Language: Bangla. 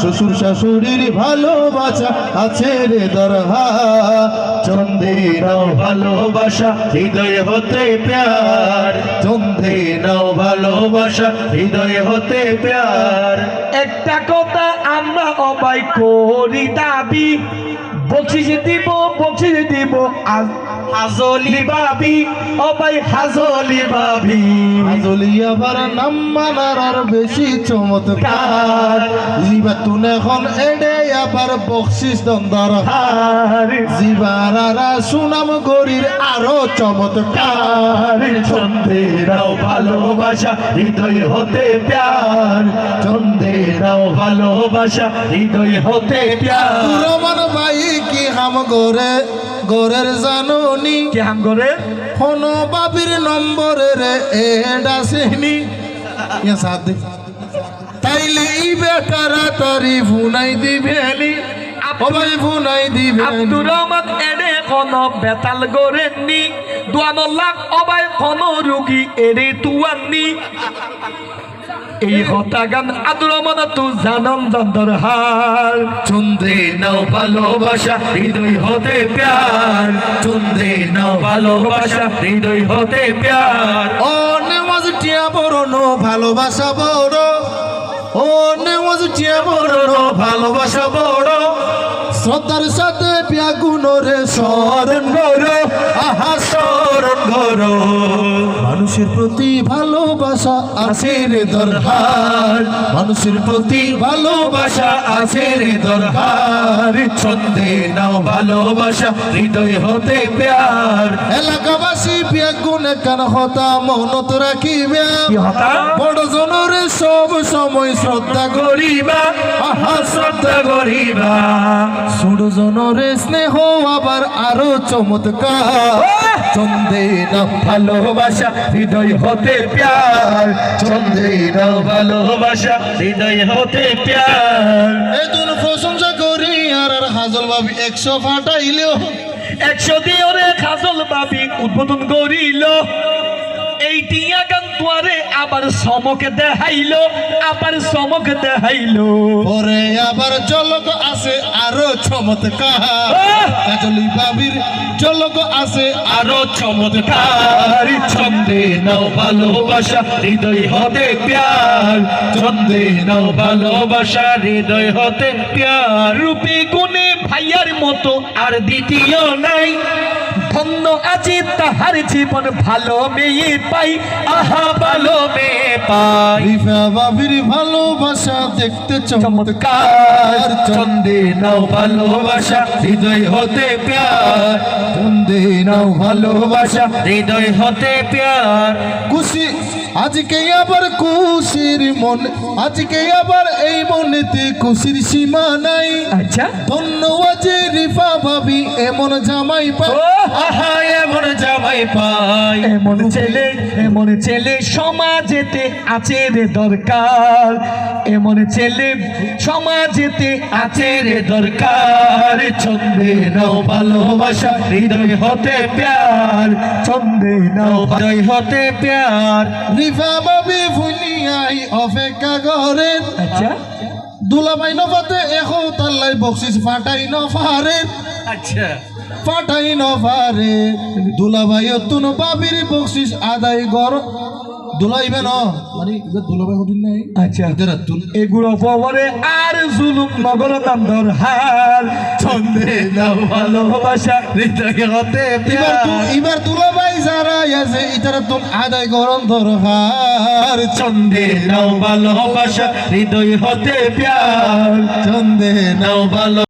শ্বশুর শাশুড়ির ভালোবাসা আছে রে দরহা, চন্দে নাও ভালোবাসা হৃদয়ে হতে প্যার, চন্দে নাও ভালোবাসা হৃদয়ে হতে প্যার। একটা কথা আমরা অবাই করি দাবি, বকশিস দিব হাজলি বাবি, অবাই হাজলি বাবি। হাজলি আবার নাম মানার আর বেশি চমৎকার, জিবাতুন এখন এডে আবার বকশিস দন্দর হার, জিবারারা সুনাম গরির আরো চমৎকার। চন্দে নাও ভালোবাসা হৃদয় হতে প্যার, চন্দে নাও ভালোবাসা হৃদয় হতে প্যার। রমান ভাই কি হাম গোরে গোরের জানুনি, কি হাম করে কোন বাবির নম্বরে রে এডা সেনি ইয়া সাথ দে, তাইলে ই বেটারা তারি ভুনাই দিবেনি, অবাই ভুনাই দিবেনি। আব্দুর রহমান এডে কোন বেতাল গরেননি, দুয়ানল্লাহ অবাই কোন রুগী এডে তুয়াননি। এই হতা গান আব্দুর রহমান তু জানম দন্দর হার। চন্দে নাও ভালোবাসা হৃদয় হতে প্যার, চন্দে নাও ভালোবাসা হৃদয় হতে প্যার। ও নেওয়াজ টিয়া বড় নো ভালোবাসা বড়, ও নেওয়াজ টিয়া বড় নো ভালোবাসা বড়, শ্রদ্ধার সাথে প্যাগুনরে স্মরণ করো, আহা স্মরণ করো। মানুষের প্রতি ভালোবাসা আছে রে দরকার, মানুষের প্রতি ভালোবাসা আছে রে দরকার। চন্দে নাও ভালোবাসা হৃদয় হতে প্যার। এলাকাবাসী প্যাগুনে কান হতা মনত রাখিবে, কি হতা বড় জনরে সব সময় শ্রদ্ধা করিবা, আহা শ্রদ্ধা করিবা। ছোট জনরে স্নেহ আবার আরো চমৎকার। চন্দে নাও ভালোবাসা হৃদয় হতে প্যার, চন্দে নাও ভালোবাসা হৃদয় হতে প্যার। এই দুন প্রশংসা করি আর আর হাজল ভাবি 100 ফাটাইলেও 100 দিয়ে ওরে খাজল বাবি উদ্বোধন করিল। এই টিয়া গান তোয়ারে আবার সমকে দেখাইলো, আবার সমকে দেখাইলো। পরে আবার চলক আছে আরো চমৎকার, কাজলি ভাবির চলক আছে আরো চমৎকার। ছন্দে নাও ভালোবাসা হৃদয় হতে প্যার, ছন্দে নাও ভালোবাসা হৃদয় হতে প্যার। রূপে গুণে ভাইয়ার মতো আর দ্বিতীয় নাই, ধন্য আজি তাহার জীবন ভালো মেয়ে পাই, আহা ভালো মেয়ে পাই। রিফা ভাবির ভালোবাসা দেখতে চমৎকার। চমৎকার চন্দে নাও ভালোবাসা হৃদয় হতে প্যার, চন্দে নাও ভালোবাসা হৃদয় হতে প্যার। খুশি আজকে আবার খুশির মন, আজকে আবার এই মনেতে খুশির সীমা নাই। আচ্ছা ধন্যবাদ রিফা ভাবি এমন জামাই পাই, আহা এমন জামাই পাই। এমন ছেলে সমাজেতে আছে রে দরকার, এমন ছেলে সমাজেতে আছে রে দরকার। ছন্দে নাও ভালোবাসা হৃদয় হতে প্যার, ছন্দে নাও হৃদয় হতে প্যার। রিফা ভাবি ভুলিয়াই অপেক্ষা করেন। আচ্ছা দুলাভাই নফাতে এখন তাল্লাই বকশিস ফাটাই নফারে, আচ্ছা ফাটাই নফারে। দুলাভাই তুন বাবির বকশিস আদায় কর, দুলাইবে ন মানে দুলাভাই হদিন নাই। আচ্ছা এদের তুন এগুলো পরে আর জুলুম নগর নান্দর হার। ছন্দে নাও ভালোবাসা হৃদয় হতে প্যার, এবার দুলাভাই যারা আছে ইতারা তুন আদায় করন দরকার। ছন্দে নাও ভালোবাসা হৃদয় হতে প্যার, চন্দে নাও ভালো